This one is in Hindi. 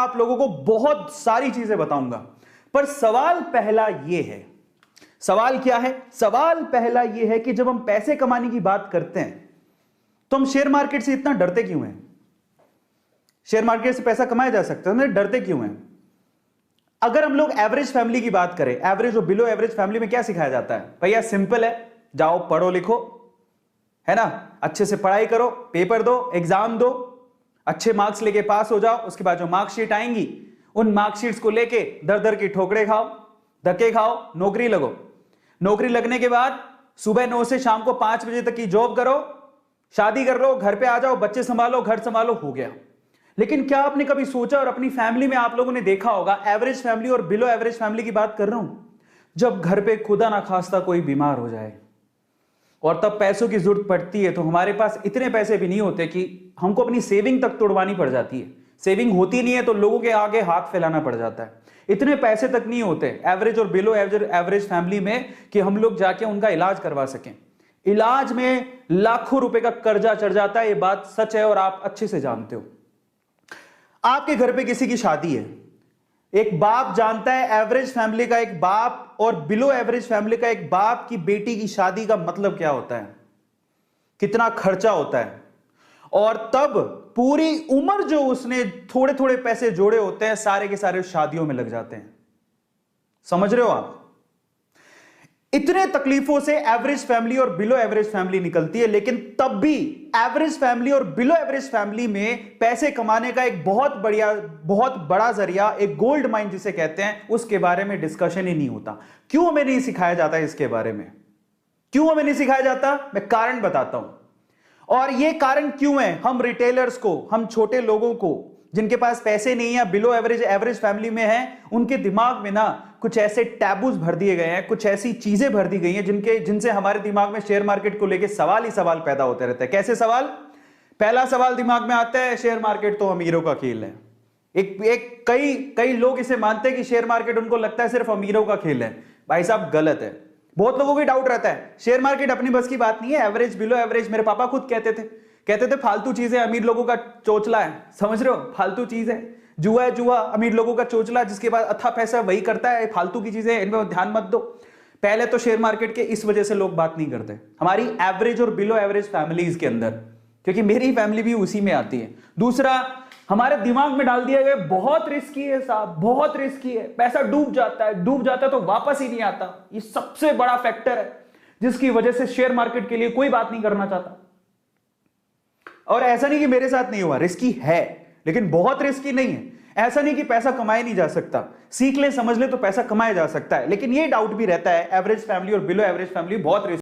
आप लोगों को बहुत सारी चीजें बताऊंगा, पर सवाल पहला यह है, सवाल क्या है? सवाल पहला यह है कि जब हम पैसे कमाने की बात करते हैं तो हम शेयर मार्केट से इतना डरते क्यों हैं? शेयर मार्केट से पैसा कमाया जा सकता है, डरते क्यों हैं? अगर हम लोग एवरेज फैमिली की बात करें, एवरेज और बिलो एवरेज फैमिली में क्या सिखाया जाता है? भैया सिंपल है, जाओ पढ़ो लिखो, है ना, अच्छे से पढ़ाई करो, पेपर दो, एग्जाम दो, अच्छे मार्क्स लेके पास हो जाओ, उसके बाद जो मार्कशीट आएंगी उन मार्कशीट्स को लेके दर दर की ठोकरे खाओ, धक्के खाओ, नौकरी लगो। नौकरी लगने के बाद सुबह 9 से शाम को 5 बजे तक की जॉब करो, शादी कर लो, घर पे आ जाओ, बच्चे संभालो, घर संभालो, हो गया। लेकिन क्या आपने कभी सोचा, और अपनी फैमिली में आप लोगों ने देखा होगा, एवरेज फैमिली और बिलो एवरेज फैमिली की बात कर रहा हूं, जब घर पे खुदा ना खास्ता कोई बीमार हो जाए और तब पैसों की जरूरत पड़ती है, तो हमारे पास इतने पैसे भी नहीं होते कि हमको अपनी सेविंग तक तोड़वानी पड़ जाती है। सेविंग होती नहीं है तो लोगों के आगे हाथ फैलाना पड़ जाता है। इतने पैसे तक नहीं होते एवरेज और बिलो एवरेज फैमिली में कि हम लोग जाके उनका इलाज करवा सकें। इलाज में लाखों रुपए का कर्जा चढ़ जाता है, ये बात सच है और आप अच्छे से जानते हो। आपके घर पे किसी की शादी है, एक बाप जानता है एवरेज फैमिली का एक बाप और बिलो एवरेज फैमिली का एक बाप की बेटी की शादी का मतलब क्या होता है, कितना खर्चा होता है, और तब पूरी उम्र जो उसने थोड़े थोड़े पैसे जोड़े होते हैं सारे के सारे शादियों में लग जाते हैं। समझ रहे हो आप? इतने तकलीफों से एवरेज फैमिली और बिलो एवरेज फैमिली निकलती है, लेकिन तब भी एवरेज फैमिली और बिलो एवरेज फैमिली में पैसे कमाने का एक बहुत बड़ा जरिया, एक गोल्ड माइन जिसे कहते हैं, उसके बारे में डिस्कशन ही नहीं होता। क्यों हमें नहीं सिखाया जाता इसके बारे में? क्यों हमें नहीं सिखाया जाता? मैं कारण बताता हूं। और यह कारण क्यों है? हम रिटेलर्स को, हम छोटे लोगों को जिनके पास पैसे नहीं है, बिलो एवरेज एवरेज फैमिली में है, उनके दिमाग में ना कुछ ऐसे टैबूज भर दिए गए हैं, कुछ ऐसी चीजें भर दी गई हैं जिनसे हमारे दिमाग में शेयर मार्केट को लेकर सवाल ही सवाल पैदा होते रहते हैं। कैसे सवाल? पहला सवाल दिमाग में आता है, शेयर मार्केट तो अमीरों का खेल है। कई लोग इसे मानते हैं कि शेयर मार्केट उनको लगता है सिर्फ अमीरों का खेल है। भाई साहब गलत है। बहुत लोगों को डाउट रहता है शेयर मार्केट अपनी बस की बात नहीं है, एवरेज बिलो एवरेज। मेरे पापा खुद कहते थे फालतू चीजें अमीर लोगों का चोचला है। समझ रहे हो? फालतू चीज है, जुआ है, जुआ अमीर लोगों का चोचला, जिसके पास अच्छा पैसा वही करता है। फालतू की चीजें, इनमें ध्यान मत दो। पहले तो शेयर मार्केट के इस वजह से लोग बात नहीं करते हमारी एवरेज और बिलो एवरेज फैमिलीज के अंदर, क्योंकि मेरी फैमिली भी उसी में आती है। दूसरा, हमारे दिमाग में डाल दिया गया बहुत रिस्की है साहब, बहुत रिस्की है, पैसा डूब जाता है तो वापस ही नहीं आता। ये सबसे बड़ा फैक्टर है जिसकी वजह से शेयर मार्केट के लिए कोई बात नहीं करना चाहता। और ऐसा नहीं कि मेरे साथ नहीं हुआ, रिस्की है लेकिन बहुत रिस्की नहीं है। ऐसा नहीं कि पैसा कमाया नहीं जा सकता, सीख ले समझ ले तो पैसा कमाया जा सकता है। लेकिन ये डाउट भी रहता है एवरेज फैमिली और बिलो एवरेज फैमिली बहुत रिस्की